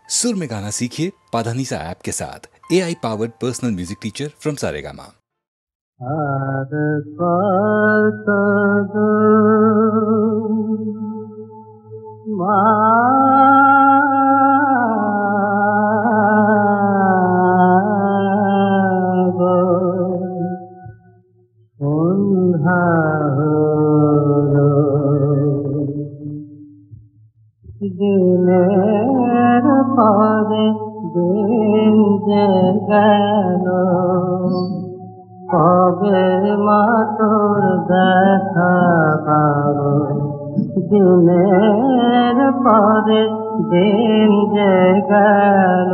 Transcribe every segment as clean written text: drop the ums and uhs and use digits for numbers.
सुर में गाना सीखिए पाधानीसा ऐप के साथ। AI powered personal music teacher from Saregama. দিনের পরে দিন যে গেল, কবে মা তোর দেখা পাবো। দিনের পরে দিন যে গেল,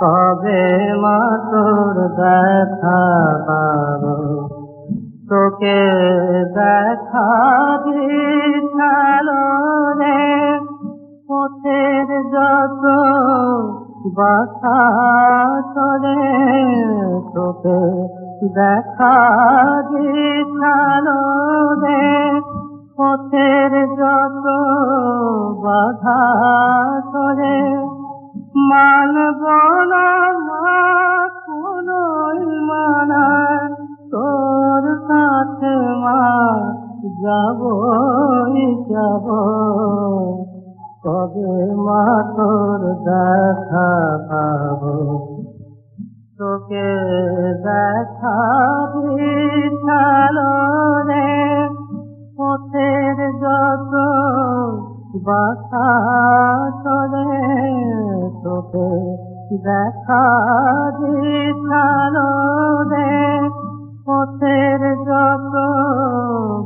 কবে মা তোর দেখা পাবো। তোকে দেখা দিশালো রে পথের যত বাধা চলে, তোকে দেখা দিশালো রে পথের যত বাধা চলে। মানব না মা কোনোই মানা, তোর কাছে মা যাবই যাব। কবে মা তোর দেখা পাবো। তোকে দেখা দিশালো রে পথের যত বাধা চলে, তোকে দেখা দিশালো রে পথের যত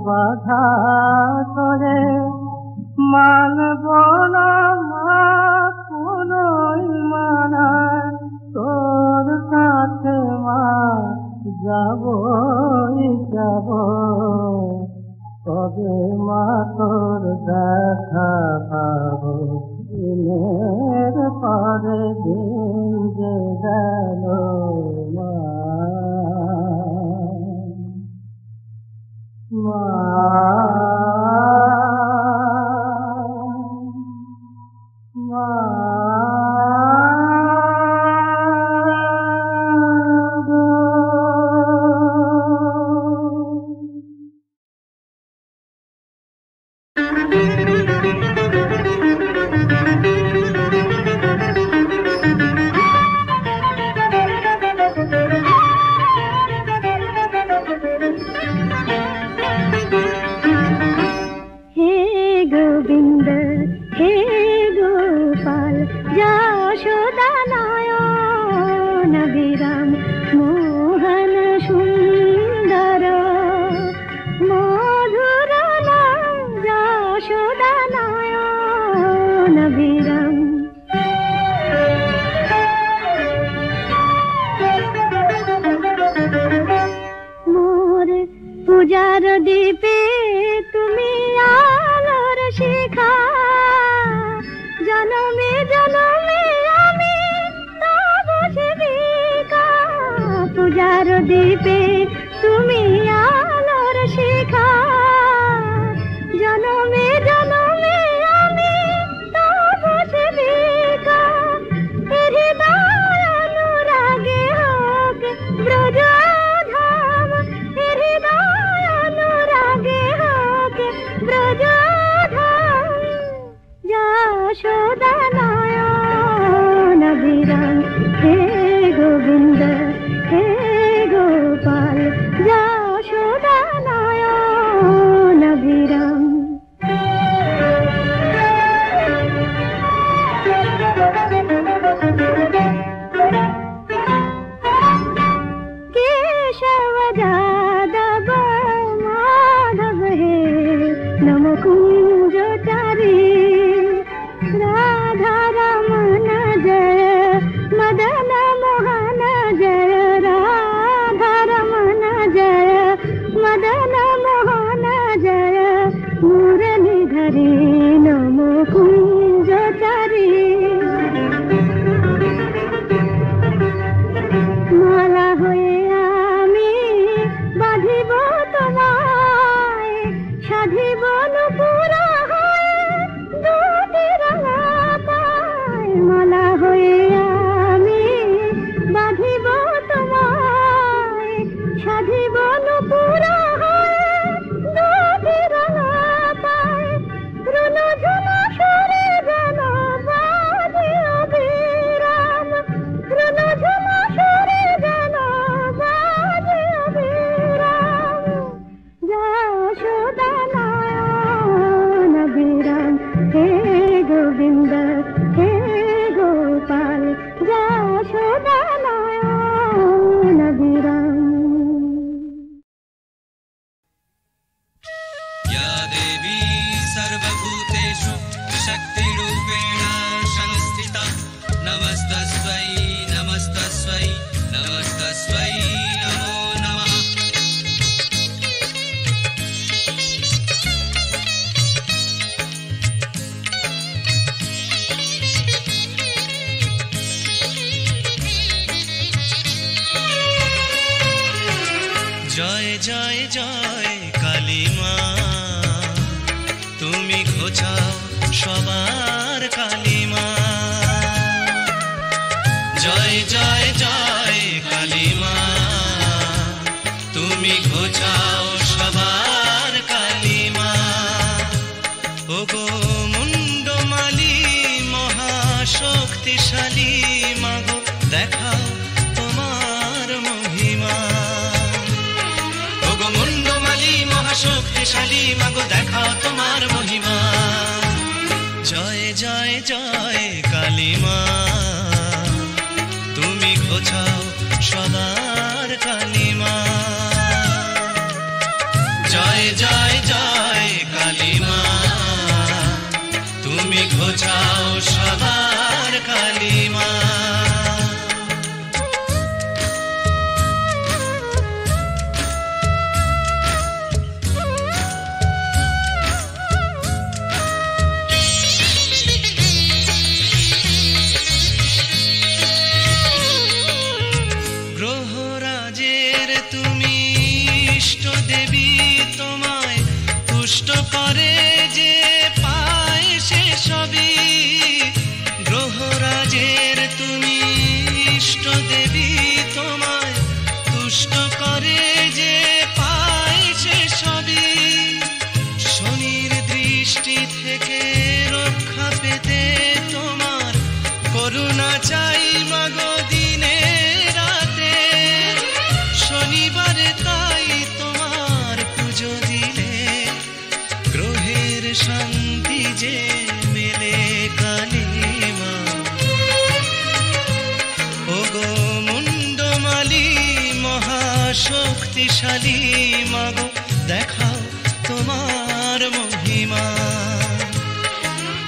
বাধা চলে। মানব না মা কোনোই মানা, তোর কাছে মা যাবই যাব। কবে মা তোর দেখা পাবো। দিনের পরে দিন যে গেল মা, মা মা। পূজার দীপে তুমি আলোর শিখা, জনমে জনমে আমি তব সেবিকা। পূজার দীপে তুমি আলোর শিখা, জনমে জনমে আমি তব সেবিকা। হৃদয় অনুরাগে হোক ব্রজ যশোদা নয়ন বিরাম। হে গোবিন্দ হে গোপাল। জয় জয় কালী মা, তুমি ঘোচাও সবার কালী মা। জয় জয় জয় কালী মা, তুমি ঘোচাও সবার কালী মা। ওগো মুন্ডমালী মহাশক্তিশালী মাগো, দেখাও তোমার মহিমা। ওগো মুন্ডমালী মহাশক্তিশালী মাগো, দেখাও তোমার মহিমা। জয় জয় জয় কালী মা, তুমি ঘোচাও সবার কালী মা। জয় জয় জয় কালী মা, তুমি ঘোচাও সবার কালী মা। গ্রহরাজের তুমি ইষ্ট দেবী, তোমায় তুষ্ট করে যে পায় সে সবই। গ্রহরাজের তুমি ইষ্ট দেবী, তোমায় তুষ্ট করে যে পায় সে সবই। শনির দৃষ্টি থেকে রক্ষা পেতে তোমার করুণা চাই মাগো দিনে রাতে। শনিবারে তাই তোমার পুজো দিলে গ্রহের শান্তি যে মেলে কালী মা। ওগো মুন্ডমালী মহাশক্তিশালী মাগো, দেখাও তোমার মহিমা।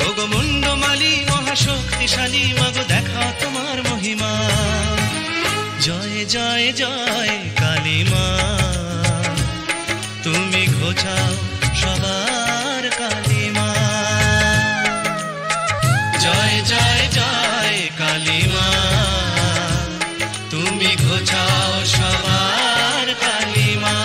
ওগো মুন্ডমালী মহাশক্তিশালী মাগো, দেখাও তোমার মহিমা। জয় জয় জয় কালী মা, তুমি ঘোচাও সবার কালী মা। জয় জয় জয় কালী মা, তুমি ঘোচাও সবার কালী মা।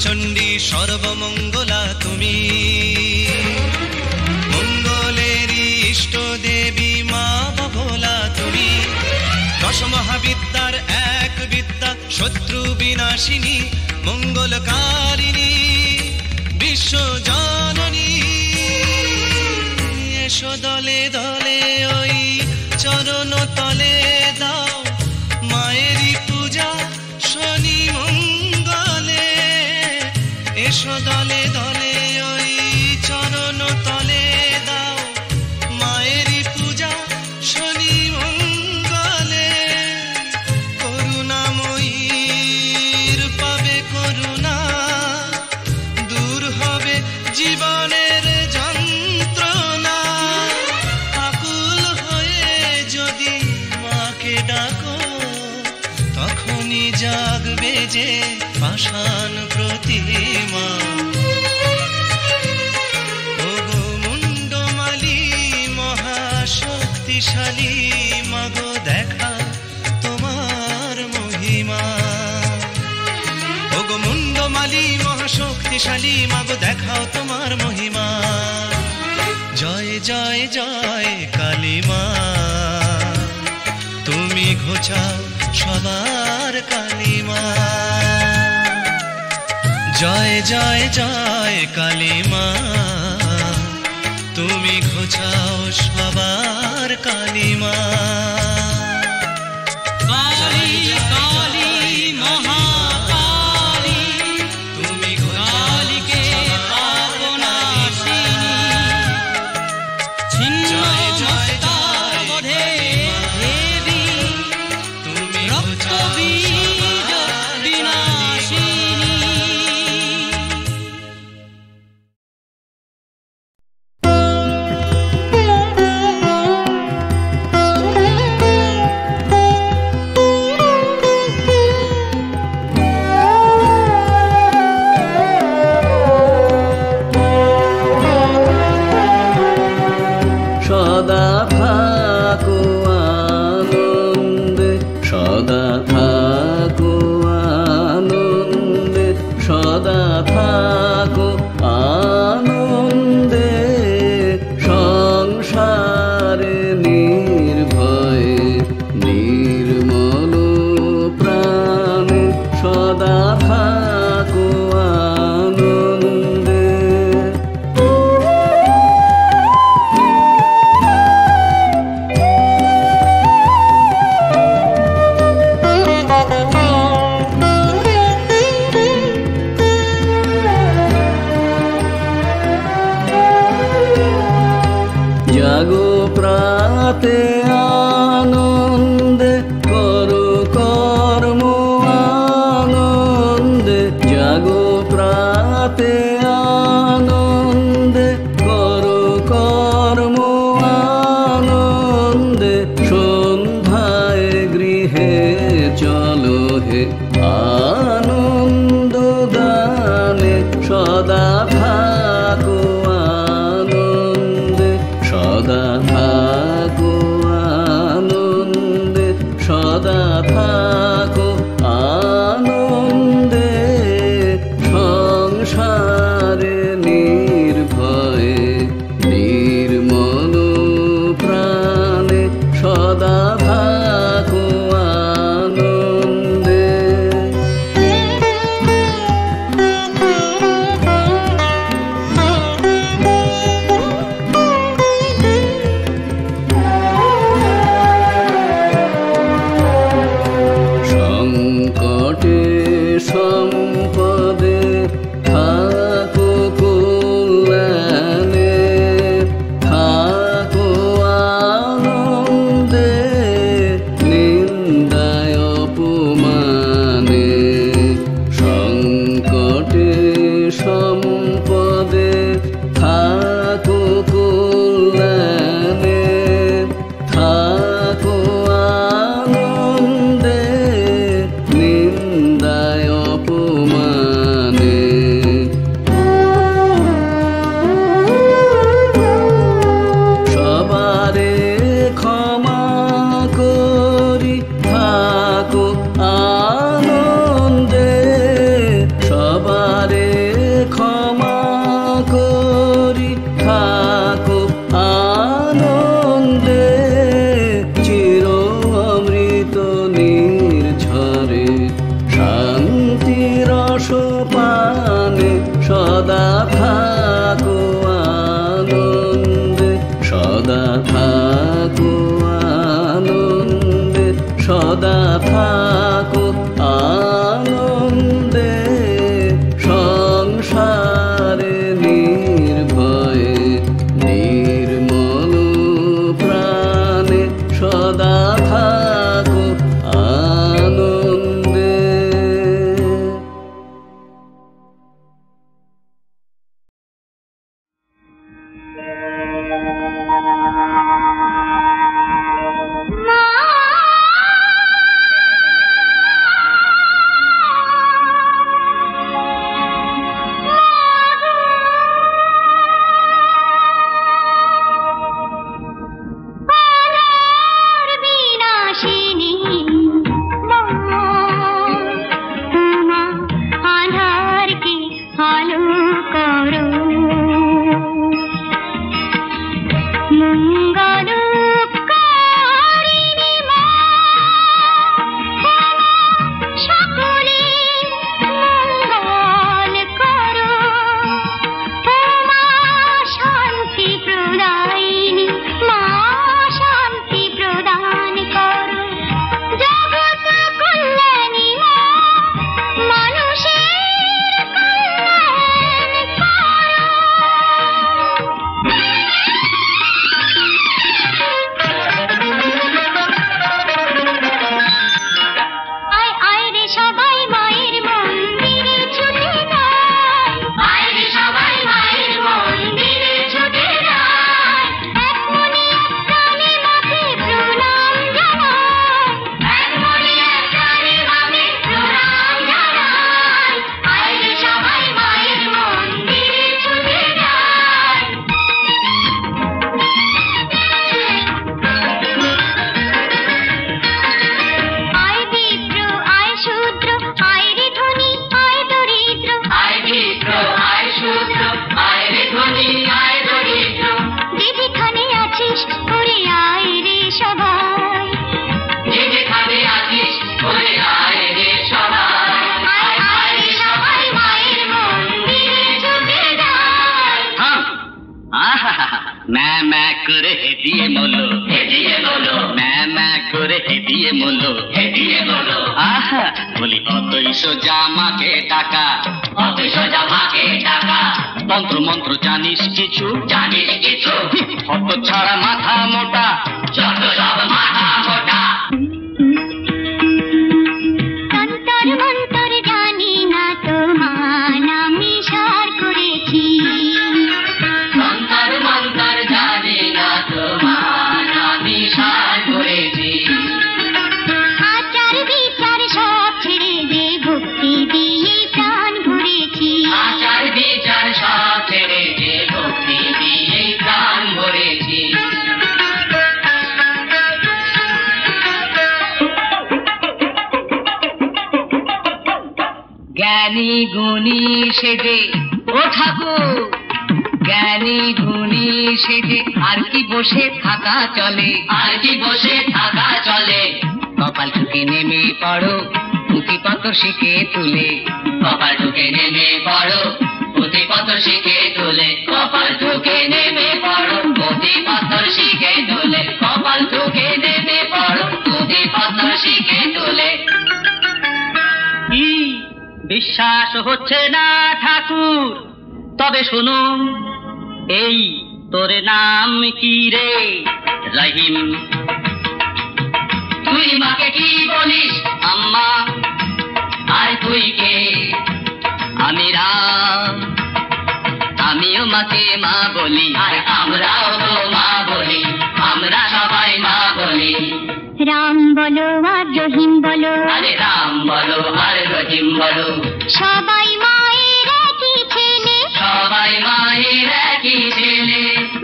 চণ্ডী সর্বমঙ্গলা তুমি, মঙ্গলেরই ইষ্ট দেবী মা বভোলা তুমি। দশ মহাবিদ্যার এক বিদ্যা, শত্রু বিনাশিনী মঙ্গলকারিণী বিশ্ব জননী। এসো দলে দলে ওই চরণ তলে, দাও মায়েরই পূজা শনি মঙ্গলে। এসো দলে দলে ওই চরণ তলে, দাও মায়েরই পূজা শনি মঙ্গলে। করুণাময়ীর পাবে করুণা, দূর হবে জীবনের যন্ত্রণা। আকুল হয়ে যদি মাকে ডাকো, তখনই জাগবে যে পাষাণ প্রতিমা। ওগো মুন্ডমালী মহাশক্তিশালী মাগো, দেখা তোমার মহিমা। ওগো মুন্ডমালী মহাশক্তিশালী মাগো, দেখাও তোমার মহিমা। জয় জয় জয় কালী মা, তুমি ঘোচাও সবার কালী মা। জয় জয় জয় কালী মা, তুমি ঘোচাও সবার কালী মা। কালী কালী মহাকালী, তুমি কালীকে পাপনাশিনী। ছিন্ন মস্তক বধে দেবী, তুমি রক্ত বীজ বিনাশিনী। থাকো আনন্দে সংসারে নির্ভয়ে নির্মল প্রাণে সদা থাকো আনন্দে। জাগো প্রাতে আনন্দে করো কর্ম আনন্দে, জাগো প্রাতে আনন্দে করো কর্ম আনন্দে, সন্ধ্যায় গৃহে চলো হে আনন্দ গানে সদা থাকো আনন্দে, সদা থাকো আনন্দে, সদা থাকো আনন্দে সংসারে নির্ভয়ে নির্মল প্রাণে সদা থাকো আনন্দে। সংকটে সম্পদে থাকো কল্যাণে, থাকো আনন্দে নিন্দায় অপমানে, সংকটে সম্পদে থাকো কল্যাণে, থাকো আনন্দে নিন্দায় অপমানে। সবারে ক্ষমা করি থাকো আনন্দে, সবারে ক্ষমা করি থাকো আনন্দে, চির অমৃত নির্ঝরে শান্তি রস পানে সদা থাকো আনন্দে, সদা থাকো আনন্দে, সদা থাকো আনন্দে সংসারে নির্ভয়ে নির্মল প্রাণে সদা থাকো আনন্দে। মা ম্যা ম্যা করে হেদিয়ে মলো ম্যা ম্যা করে হেদিয়ে মলো আহা বলি অতই সোজা মাকে টাকা তন্ত্র মন্ত্র জানিস কিছু হত ছাড়া মাথা মোটা তন্তর মন্তর জানি না তোমার আমি সার করেছি আচার বিচার সব ছেড়ে দে ভক্তি দিয়ে প্রাণ ভরেছি জ্ঞানী গুণী সেজে ও ঠাকুর জ্ঞানী গুণী সেজে আর কি বসে থাকা চলে কপাল ঠুকে নেমে পড়ো পুঁথি পত্র শিখে তুলে কি বিশ্বাস হচ্ছে না ঠাকুর? তবে শোনো, এই তোর নাম কি রে? রহিম। তুই মাকে কি বলিস? আম্মা। আর তুই কে? আমি রাম। আমিও মাকে মা বলি, আর আমরাও তো মা বলি, আমরা সবাই মা বলি। রাম বলো আর রহিম বলো, আরে রাম বলো আর রহিম বলো। সবাই মায়ের একই ছেলে, সবাই মায়ের একই ছেলে।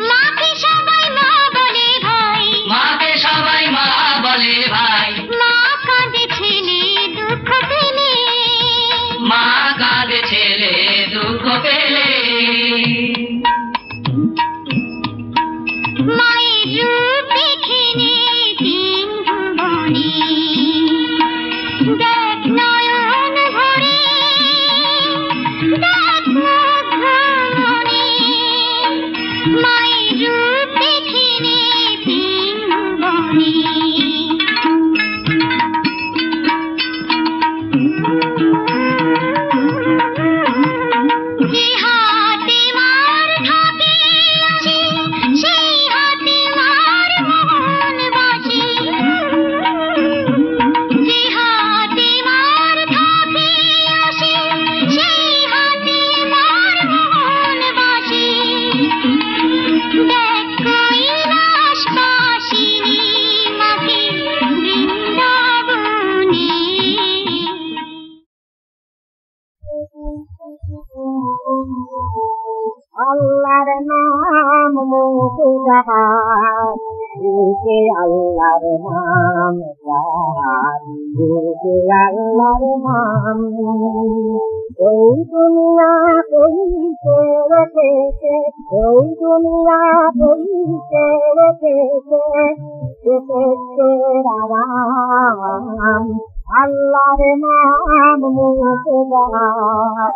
মাকে সবাই মা বলে ভাই, মাকে সবাই মা বলে ভাই। মা কাঁদে ছেলে দুঃখ পেলে, মা কাঁদে ছেলে দুঃখ পেলে। মায়ের রূপ দেখে নে তিন ভুবনে, দেখ নয়ন ভরে, দেখ মুগ্ধ মনে। মায়ের রূপ দেখে নে তিন ভুবনে। যে হাতে মার থাকে আসে, সেই হাতে মার মন বাসে। যে হাতে মার থাকে আসে, সেই হাতে মার মন বাসে। দেখ কৈলাসবাসিনী মাকে বৃন্দাবনে। আল্লাহর নাম মুখে গান, বুকে আল্লাহর নাম গান, বুকে আল্লাহর নাম। ওই দুনিয়া কইতে রেখেছে, ওই দুনিয়া কইতে রেখেছে, এসেছে আরাম। আল্লাহর নাম মুখে গান,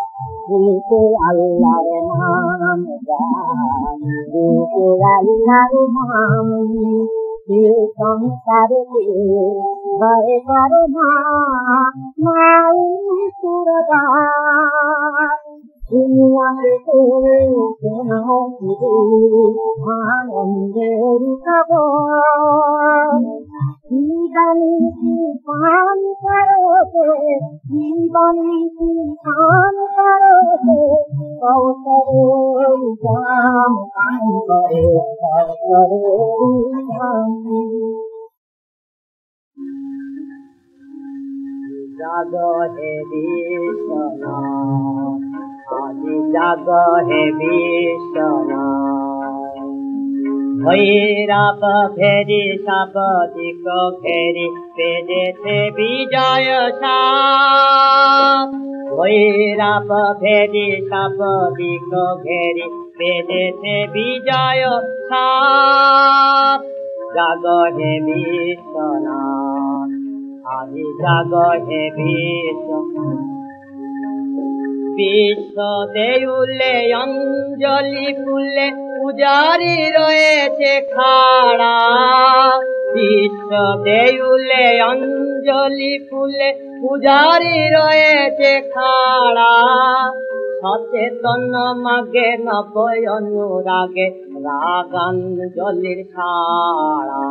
বুকে আল্লাহর নাম গান, বুকে আল্লাহর নাম। সংসারে ভয় করে না মাই সুরদার, দুনিয়াতে আনন্দের খবর। জীবনী কি পান করতে, জীবনী কি পান করতে, কৌশলের জাম পান করে, কৌশলের জাম। জাগ হে বিশ্বনা, আজি জাগ হে বিশ্বনা। ভৈরব ঘেরি সব দিক ঘেরি পেয়েছে বিজয় সাপ। ভৈরব ঘেরি সব দিক ঘেরি পেয়েছে বিজয় সাপ। জাগ হে বিশ্বনাথ, আজি জাগ হে বিশ্বনাথ। বিশ্ব দেউলে অঞ্জলি ফুলে পূজারি রয়েছে খাড়া। বিশ্ব দেউলে অঞ্জলি ফুলে পূজারি রয়েছে খাড়া। সচেতন মাগে নবয় অনুরাগে রাগাঞ্জলির ছাড়া।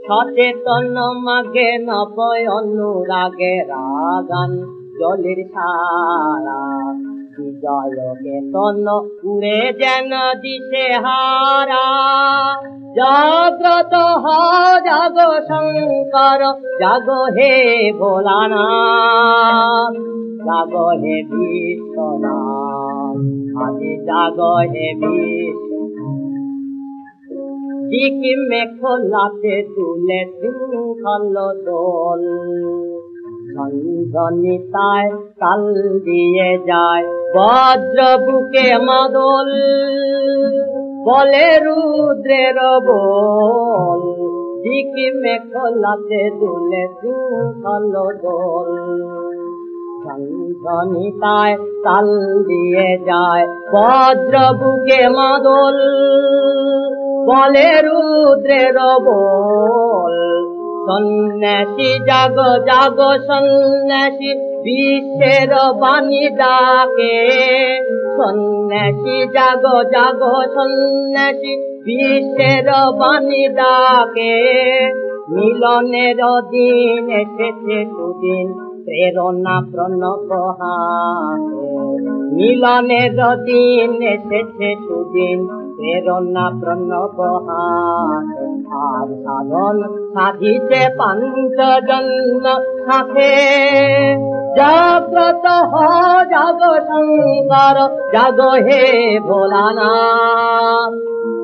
সচেতন মাগে নবয় অনুরাগে রাগাঞ্জলির ছাড়া। বিজয় কেতন উড়ে যেন দিশে হারা। জাগ্রত হ জাগ শঙ্কর জাগ হে ভোলানাথ। জাগ হে বিশ্বনাথ আদি জাগ হে বিশ্ব। সিকিমে খোলাতে তুলে শৃঙ্খল দোল। ঝঞ্ঝনিতায় তাল দিয়ে যায় বজ্র বুকে মাদল। বলে রুদ্রের বল সিকিমে খোলাতে তুলে শৃঙ্খল দোল। ঝঞ্ঝনিতায় তাল দিয়ে যায় বজ্র বুকে মাদল। বলে রুদ্রের বল সন্ন্যাসী জাগ জাগ সন্ন্যাসী বিশ্বের বাণী ডাকে। সন্ন্যাসী জাগ জাগ সন্ন্যাসী বিশ্বের বাণী ডাকে। মিলনের দিন এসেছে সুদিন প্রেরণা প্রণব হাতে। মিলনের দিন এসেছে সুদিন প্রেরণা প্রণব হাতে। আর সাধন সাধিতে পাঞ্চজন্য সাথে। জাগ্রত হ জাগ শঙ্কর জাগ হে ভোলানাথ।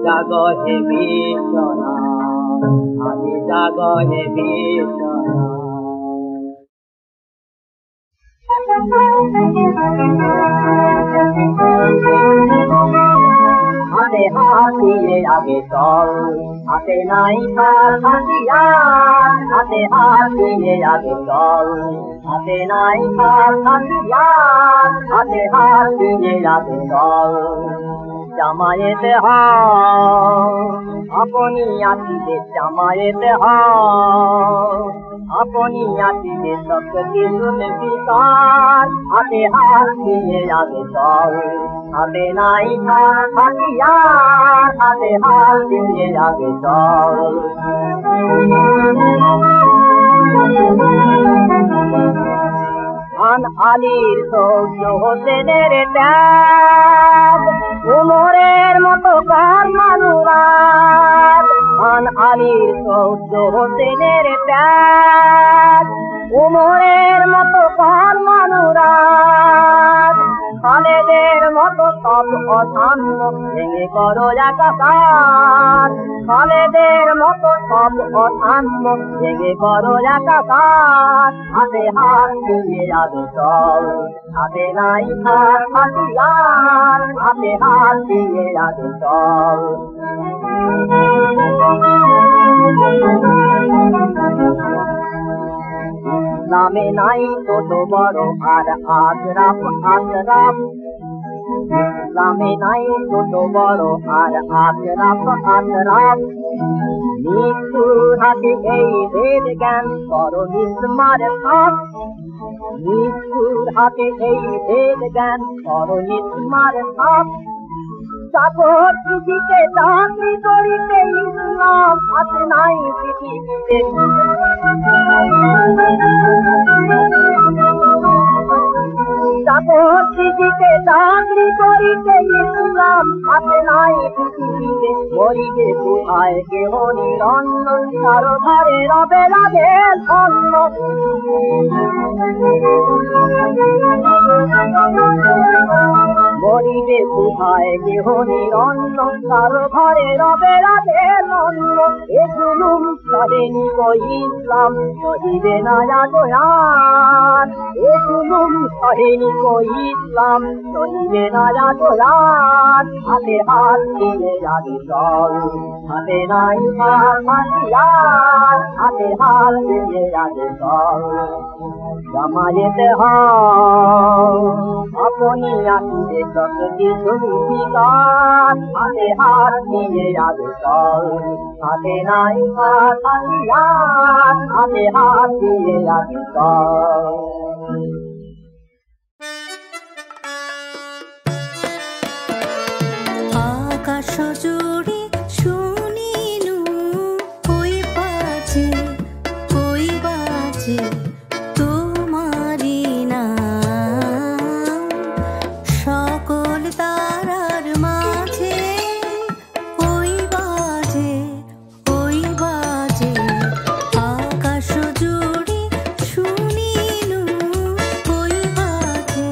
জাগ হে বিশ্বনাথ আদি জাগ হে বিশ্বনাথ। হাতে হাত দিয়ে আগে চল, হাতে নাই তার হাতিয়ার। হাতে হাত দিয়ে আগে চল, হাতে নাই তার হাতিয়ার। হাতে হাত দিয়ে আগে চল। জামায়েতে হও আপনি আসিবে, জামায়েতে হও আপনি আসিবে শক্তি শুনে বিকার। হাতে হাত দিয়ে আগে চল, হাতে নাই তার হাতিয়ার। হাতে হাত দিয়ে আগে চল। খান আলীর সৌর্য হোসেনের ত্যাগ, উমরের মতো কর্মানুরাগ। খান আলীর সৌর্য হোসেনের ত্যাগ, উমরের মতো কর্মানুরাগ। খালেদের মতো সব অসাম্য ভেঙে করো একাকার। খালেদের মতো সব অসাম্য ভেঙে করো একাকার। হাতে হাত দিয়ে আগে চল, হাতে নাই তার হাতিয়ার। হাতে হাত দিয়ে আগে চল। নামে নাই ছোট বড় আর আজরাফ আজরাফ। নামে নাই ছোট বড় আর আজরাফ আজরাফ। মৃত্যুর হাতে এই বেদ জ্ঞান করো নিস্মার সাপ। মৃত্যুর হাতে এই বেদ জ্ঞান করো নিস্মার সাপ। চাকর পৃথিবীতে চাকরি করিতে ইসলাম আছে নাই পৃথিবীতে। চাকর পৃথিবীতে চাকরি করিতে ইসলাম আছে নাই পৃথিবীতে। মরিবে কোথায় কেহ নিরঞ্জন, কারো ধারে রবে লাগে ধন্য। মরিবে কোথায় কেহ নিরঞ্জন তার ঘরে রবে রাধে নন্দ এ জুলুম সহেনি কই ইসলাম সহিবে না দয়ান এ জুলুম সহেনি কই ইসলাম সহিবে না দয়ান হাতে হাত দিয়ে যাবে চল হাতে নাই হাতিয়ার হাতে হাত দিয়ে যাবে চল জামায়েতে আপনি আসিবে শক্তি সুবিকার হাতে হাত নিয়ে যাবে চল হাতে নাই হাতিয়ার হাতে হাত দিয়ে যাবে চল আকাশ জুড়ে শুনিনু কই বাজে তোমারি নাম সকল তারার মাঝে কই বাজে আকাশ জুড়ে শুনিনু কই বাজে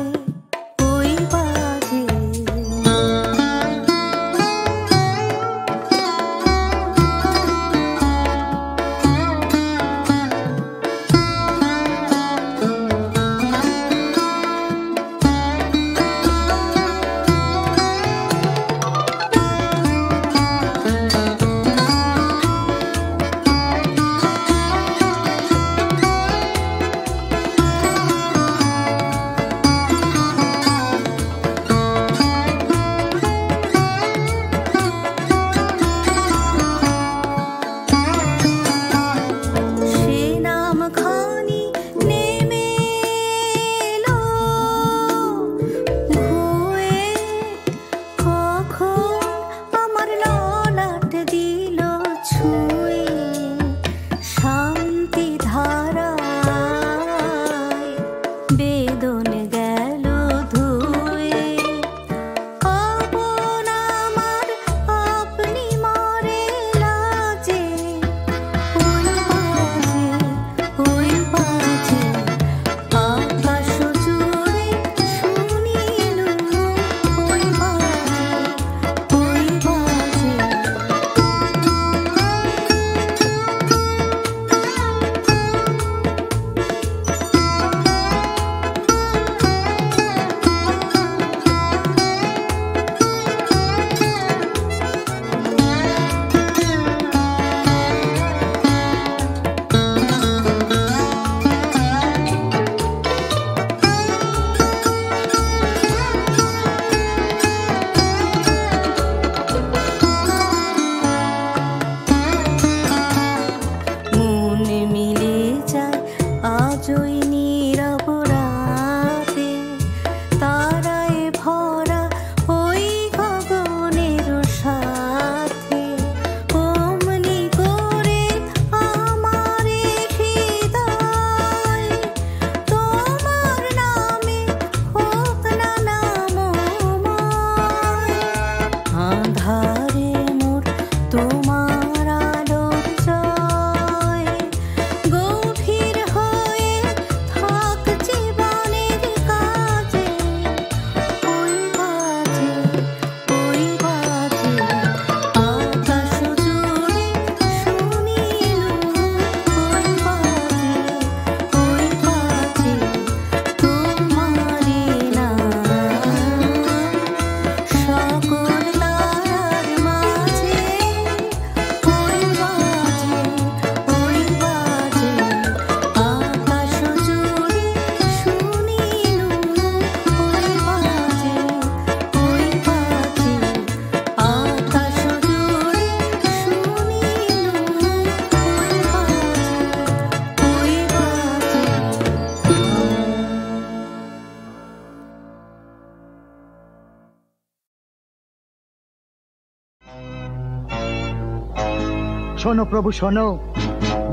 শোনো প্রভু শোনো,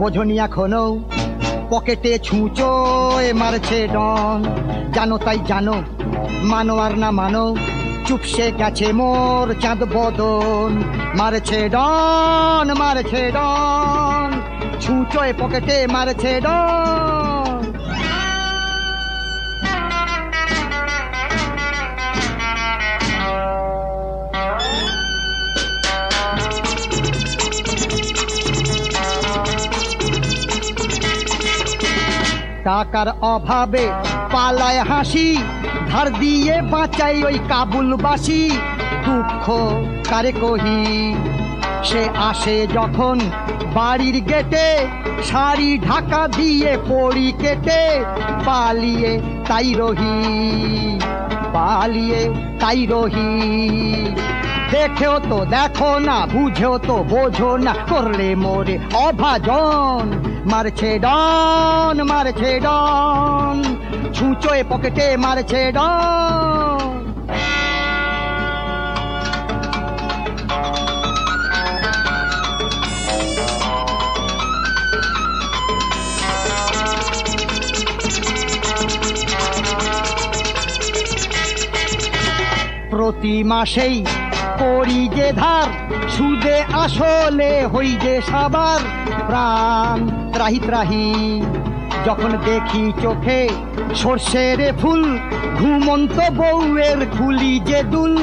বোঝনি এখনো পকেটে ছুঁচোয় মারছে ডন। জানো তাই জানো, মানো আর না মানো, চুপসে গেছে মোর চাঁদ বদন। মারছে ডন, মারছে ডন, ছুঁচোয় পকেটে মারছে ডন। টাকার অভাবে পালায় হাসি, ধার দিয়ে বাঁচাই ওই কাবুলবাসী, দুঃখ কারে কহি। সে আসে যখন বাড়ির গেটে, শাড়ি ঢাকা দিয়ে পড়ি কেটে, পালিয়ে তাই রহি, পালিয়ে তাই রহি। দেখেও তো দেখো না, বুঝেও তো বোঝো না, করলে মোরে অভাজন। মারছে ডন, মারছে ডন, ছুঁচোয় পকেটে মারছে ডন। প্রতি মাসেই করি যে ধার, সুদে আসলে হই যে সাবার, প্রাণ ত্রাহি ত্রাহি। যখন দেখি চোখে সর্ষের ফুল, ঘুমন্ত বউয়ের খুলি যে দুল,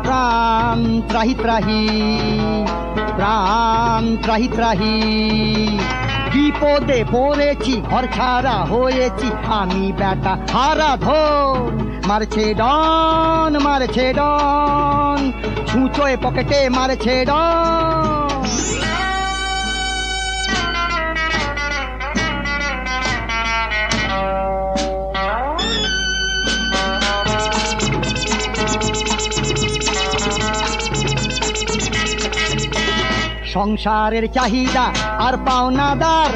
প্রাণ ত্রাহি ত্রাহি, প্রাণ ত্রাহি ত্রাহি। বিপদে পড়েছি, ঘর ছাড়া হয়েছি, আমি বেটা হারা ধন। মারছে ডন, মারছে ডন, ছুঁচোয় পকেটে মারছে ডন। সংসারের চাহিদা আর পাওনাদার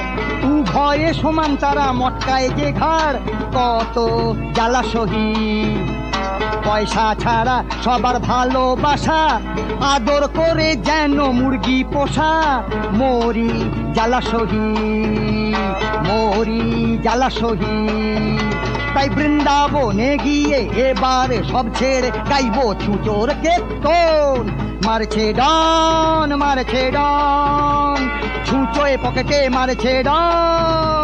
উভয়ে সমান, তারা মটকায় যে ঘাড়, কত জ্বালা সহি। পয়সা ছাড়া সবার ভালোবাসা, আদর করে যেন মুরগি পোষা, মরি জ্বালা সহি, মরি জ্বালা সহি। তাই বৃন্দাবনে গিয়ে এবারে সব ছেড়ে গাইব ছুঁচোর কীর্তন। মারছে ডন, মারছে ডন, ছুঁচোয় পকেটে মারছে ডন।